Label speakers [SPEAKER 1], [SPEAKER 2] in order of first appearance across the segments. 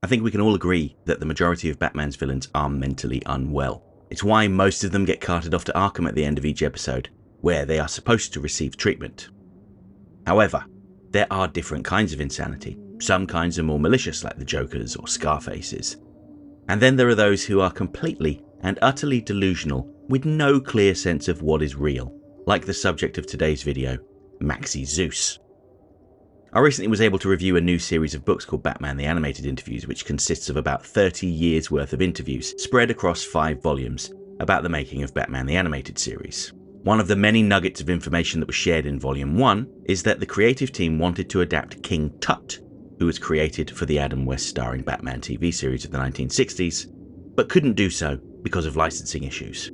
[SPEAKER 1] I think we can all agree that the majority of Batman's villains are mentally unwell. It's why most of them get carted off to Arkham at the end of each episode, where they are supposed to receive treatment. However, there are different kinds of insanity. Some kinds are more malicious, like the Jokers or Scarfaces. And then there are those who are completely and utterly delusional with no clear sense of what is real, like the subject of today's video, Maxie Zeus. I recently was able to review a new series of books called Batman the Animated Interviews, which consists of about 30 years worth of interviews spread across 5 volumes about the making of Batman the Animated Series. One of the many nuggets of information that was shared in Volume 1 is that the creative team wanted to adapt King Tut, who was created for the Adam West starring Batman TV series of the 1960s, but couldn't do so because of licensing issues.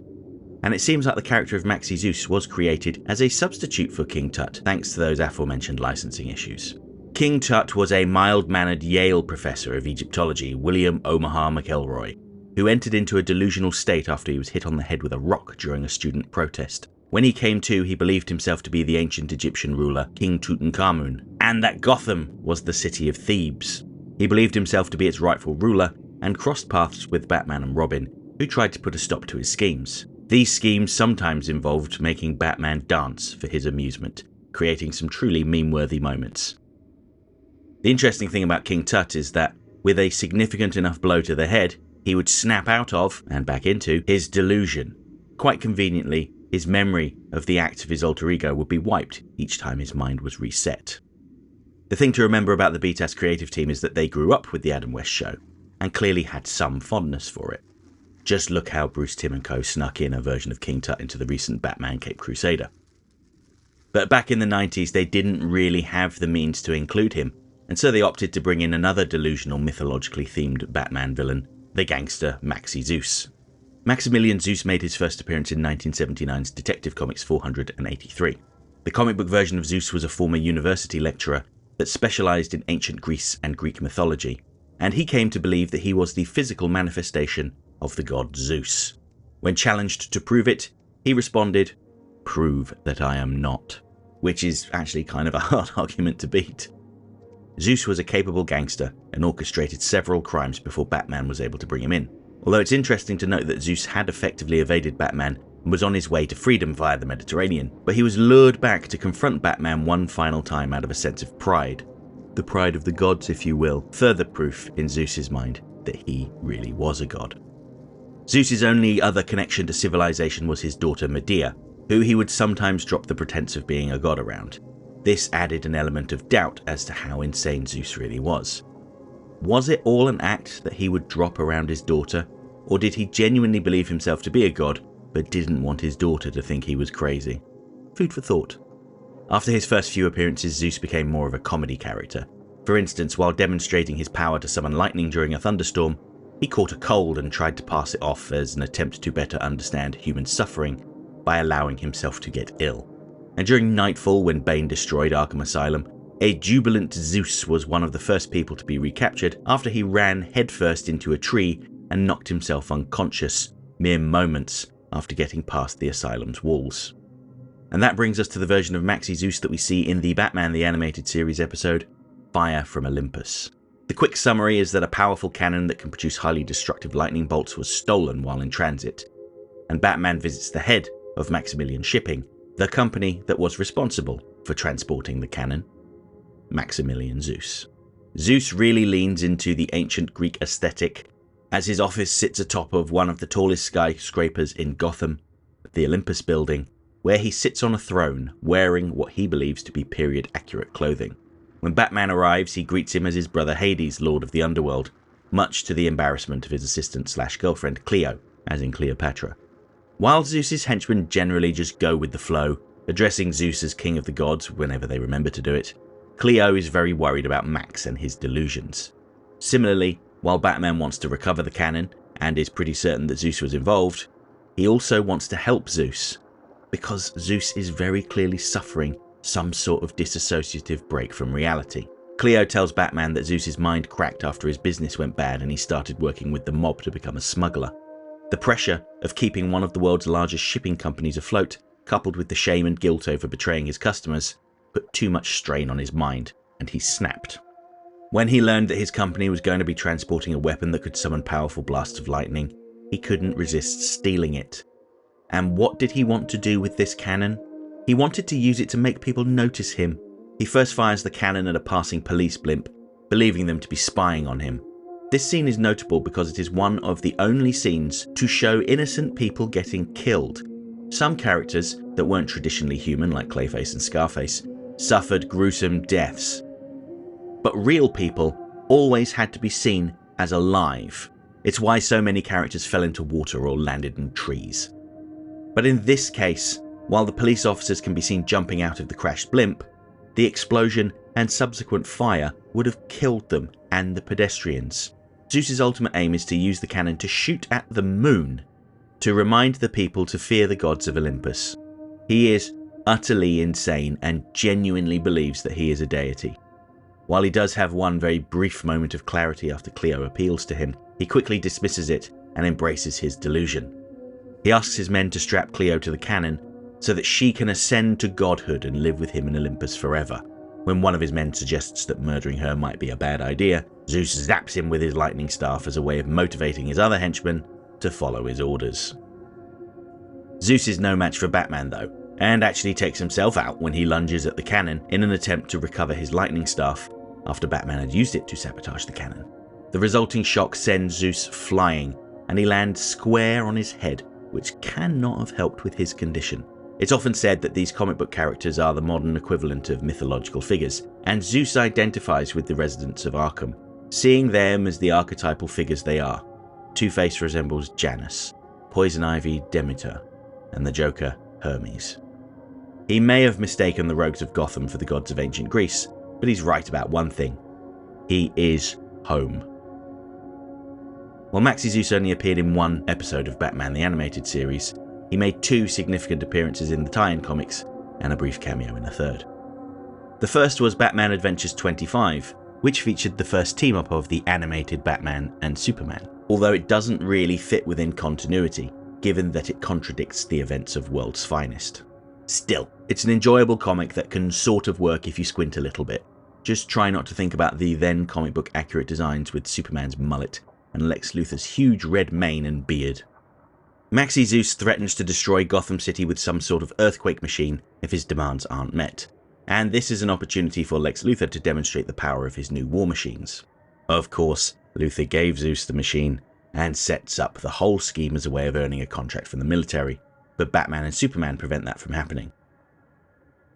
[SPEAKER 1] And it seems like the character of Maxie Zeus was created as a substitute for King Tut, thanks to those aforementioned licensing issues. King Tut was a mild-mannered Yale professor of Egyptology, William Omaha McElroy, who entered into a delusional state after he was hit on the head with a rock during a student protest. When he came to, he believed himself to be the ancient Egyptian ruler, King Tutankhamun, and that Gotham was the city of Thebes. He believed himself to be its rightful ruler, and crossed paths with Batman and Robin, who tried to put a stop to his schemes. These schemes sometimes involved making Batman dance for his amusement, creating some truly meme-worthy moments. The interesting thing about King Tut is that, with a significant enough blow to the head, he would snap out of, and back into, his delusion. Quite conveniently, his memory of the act of his alter ego would be wiped each time his mind was reset. The thing to remember about the BTAS creative team is that they grew up with the Adam West show, and clearly had some fondness for it. Just look how Bruce Timm and co snuck in a version of King Tut into the recent Batman Caped Crusader. But back in the 90s, they didn't really have the means to include him, and so they opted to bring in another delusional, mythologically themed Batman villain, the gangster Maxie Zeus. Maximilian Zeus made his first appearance in 1979's Detective Comics 483. The comic book version of Zeus was a former university lecturer that specialized in ancient Greece and Greek mythology, and he came to believe that he was the physical manifestation of the god Zeus. When challenged to prove it, he responded, "Prove that I am not," which is actually kind of a hard argument to beat. Zeus was a capable gangster and orchestrated several crimes before Batman was able to bring him in. Although it's interesting to note that Zeus had effectively evaded Batman and was on his way to freedom via the Mediterranean, but he was lured back to confront Batman one final time out of a sense of pride. The pride of the gods, if you will, further proof in Zeus's mind that he really was a god. Zeus's only other connection to civilization was his daughter Medea, who he would sometimes drop the pretense of being a god around. This added an element of doubt as to how insane Zeus really was. Was it all an act that he would drop around his daughter, or did he genuinely believe himself to be a god, but didn't want his daughter to think he was crazy? Food for thought. After his first few appearances, Zeus became more of a comedy character. For instance, while demonstrating his power to summon lightning during a thunderstorm, he caught a cold and tried to pass it off as an attempt to better understand human suffering by allowing himself to get ill. And during Nightfall, when Bane destroyed Arkham Asylum, a jubilant Zeus was one of the first people to be recaptured after he ran headfirst into a tree and knocked himself unconscious mere moments after getting past the asylum's walls. And that brings us to the version of Maxie Zeus that we see in the Batman the Animated Series episode, Fire from Olympus. The quick summary is that a powerful cannon that can produce highly destructive lightning bolts was stolen while in transit, and Batman visits the head of Maximilian Shipping, the company that was responsible for transporting the cannon, Maximilian Zeus. Zeus really leans into the ancient Greek aesthetic, as his office sits atop of one of the tallest skyscrapers in Gotham, the Olympus building, where he sits on a throne wearing what he believes to be period-accurate clothing. When Batman arrives, he greets him as his brother Hades, Lord of the Underworld, much to the embarrassment of his assistant/girlfriend Cleo, as in Cleopatra. While Zeus's henchmen generally just go with the flow, addressing Zeus as king of the gods whenever they remember to do it, Cleo is very worried about Max and his delusions. Similarly, while Batman wants to recover the cannon and is pretty certain that Zeus was involved, he also wants to help Zeus, because Zeus is very clearly suffering some sort of disassociative break from reality. Cleo tells Batman that Zeus's mind cracked after his business went bad and he started working with the mob to become a smuggler. The pressure of keeping one of the world's largest shipping companies afloat, coupled with the shame and guilt over betraying his customers, put too much strain on his mind, and he snapped. When he learned that his company was going to be transporting a weapon that could summon powerful blasts of lightning, he couldn't resist stealing it. And what did he want to do with this cannon? He wanted to use it to make people notice him. He first fires the cannon at a passing police blimp, believing them to be spying on him. This scene is notable because it is one of the only scenes to show innocent people getting killed. Some characters that weren't traditionally human, like Clayface and Scarface, suffered gruesome deaths. But real people always had to be seen as alive. It's why so many characters fell into water or landed in trees. But in this case, while the police officers can be seen jumping out of the crashed blimp, the explosion and subsequent fire would have killed them and the pedestrians. Zeus's ultimate aim is to use the cannon to shoot at the moon, to remind the people to fear the gods of Olympus. He is utterly insane and genuinely believes that he is a deity. While he does have one very brief moment of clarity after Cleo appeals to him, he quickly dismisses it and embraces his delusion. He asks his men to strap Cleo to the cannon so that she can ascend to godhood and live with him in Olympus forever. When one of his men suggests that murdering her might be a bad idea, Zeus zaps him with his lightning staff as a way of motivating his other henchmen to follow his orders. Zeus is no match for Batman though, and actually takes himself out when he lunges at the cannon in an attempt to recover his lightning staff after Batman had used it to sabotage the cannon. The resulting shock sends Zeus flying, and he lands square on his head, which cannot have helped with his condition. It's often said that these comic book characters are the modern equivalent of mythological figures, and Zeus identifies with the residents of Arkham, seeing them as the archetypal figures they are. Two-Face resembles Janus, Poison Ivy Demeter, and the Joker Hermes. He may have mistaken the rogues of Gotham for the gods of ancient Greece, but he's right about one thing. He is home. While Maxie Zeus only appeared in one episode of Batman the Animated Series, he made two significant appearances in the tie-in comics and a brief cameo in a third. The first was Batman Adventures 25, which featured the first team-up of the animated Batman and Superman, although it doesn't really fit within continuity, given that it contradicts the events of World's Finest. Still, it's an enjoyable comic that can sort of work if you squint a little bit. Just try not to think about the then comic book accurate designs with Superman's mullet and Lex Luthor's huge red mane and beard. Maxie Zeus threatens to destroy Gotham City with some sort of earthquake machine if his demands aren't met, and this is an opportunity for Lex Luthor to demonstrate the power of his new war machines. Of course, Luthor gave Zeus the machine and sets up the whole scheme as a way of earning a contract from the military, but Batman and Superman prevent that from happening.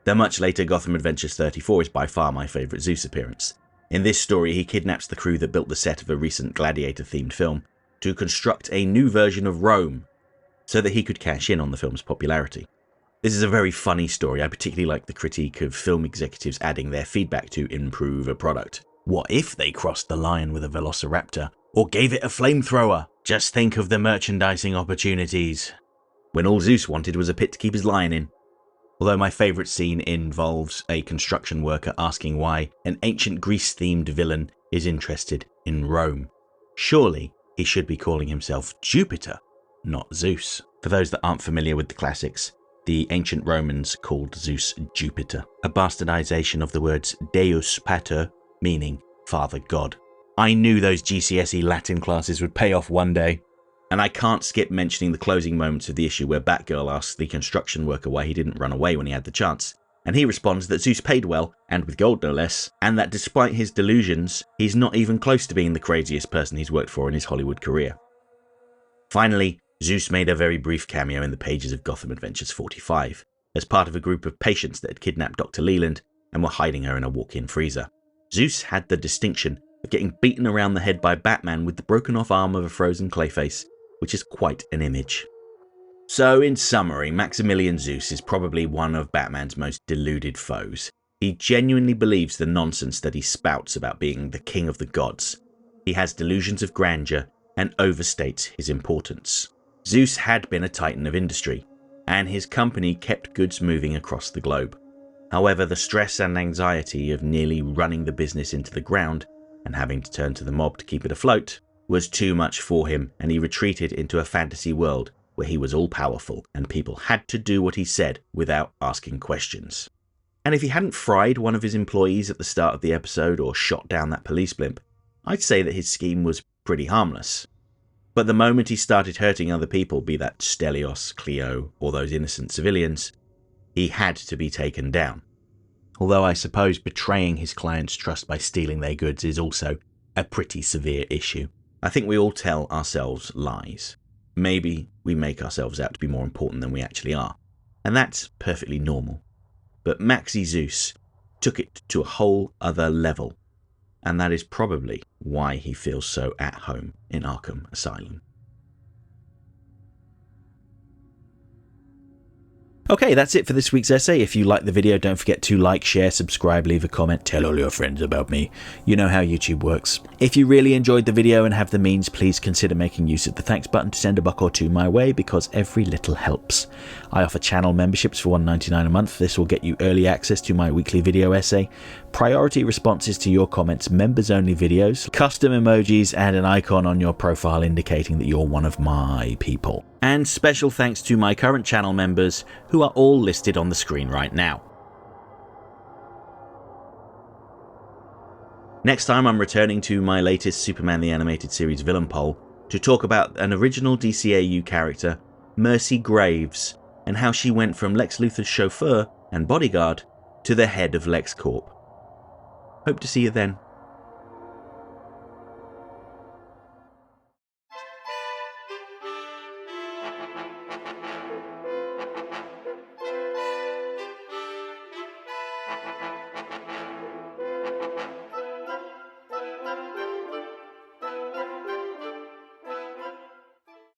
[SPEAKER 1] The much later Gotham Adventures 34 is by far my favourite Zeus appearance. In this story, he kidnaps the crew that built the set of a recent Gladiator-themed film to construct a new version of Rome, so that he could cash in on the film's popularity. This is a very funny story. I particularly like the critique of film executives adding their feedback to improve a product. What if they crossed the line with a velociraptor, or gave it a flamethrower? Just think of the merchandising opportunities. When all Zeus wanted was a pit to keep his lion in. Although my favourite scene involves a construction worker asking why an ancient Greece-themed villain is interested in Rome. Surely he should be calling himself Jupiter, not Zeus. For those that aren't familiar with the classics, the ancient Romans called Zeus Jupiter, a bastardization of the words Deus Pater, meaning Father God. I knew those GCSE Latin classes would pay off one day. And I can't skip mentioning the closing moments of the issue where Batgirl asks the construction worker why he didn't run away when he had the chance. And he responds that Zeus paid well, and with gold no less, and that despite his delusions, he's not even close to being the craziest person he's worked for in his Hollywood career. Finally, Zeus made a very brief cameo in the pages of Gotham Adventures 45, as part of a group of patients that had kidnapped Dr. Leland and were hiding her in a walk-in freezer. Zeus had the distinction of getting beaten around the head by Batman with the broken-off arm of a frozen Clayface, which is quite an image. So, in summary, Maximilian Zeus is probably one of Batman's most deluded foes. He genuinely believes the nonsense that he spouts about being the king of the gods. He has delusions of grandeur and overstates his importance. Zeus had been a titan of industry, and his company kept goods moving across the globe. However, the stress and anxiety of nearly running the business into the ground and having to turn to the mob to keep it afloat was too much for him, and he retreated into a fantasy world where he was all-powerful and people had to do what he said without asking questions. And if he hadn't fried one of his employees at the start of the episode or shot down that police blimp, I'd say that his scheme was pretty harmless. But the moment he started hurting other people, be that Stelios, Cleo, or those innocent civilians, he had to be taken down. Although I suppose betraying his client's trust by stealing their goods is also a pretty severe issue. I think we all tell ourselves lies. Maybe we make ourselves out to be more important than we actually are. And that's perfectly normal. But Maxie Zeus took it to a whole other level. And that is probably why he feels so at home in Arkham Asylum. Okay, that's it for this week's essay. If you liked the video, don't forget to like, share, subscribe, leave a comment, tell all your friends about me. You know how YouTube works. If you really enjoyed the video and have the means, please consider making use of the thanks button to send a buck or two my way, because every little helps. I offer channel memberships for $1.99 a month. This will get you early access to my weekly video essay, priority responses to your comments, members-only videos, custom emojis, and an icon on your profile indicating that you're one of my people. And special thanks to my current channel members, who are all listed on the screen right now. Next time I'm returning to my latest Superman the Animated Series villain poll to talk about an original DCAU character, Mercy Graves, and how she went from Lex Luthor's chauffeur and bodyguard to the head of LexCorp. Hope to see you then.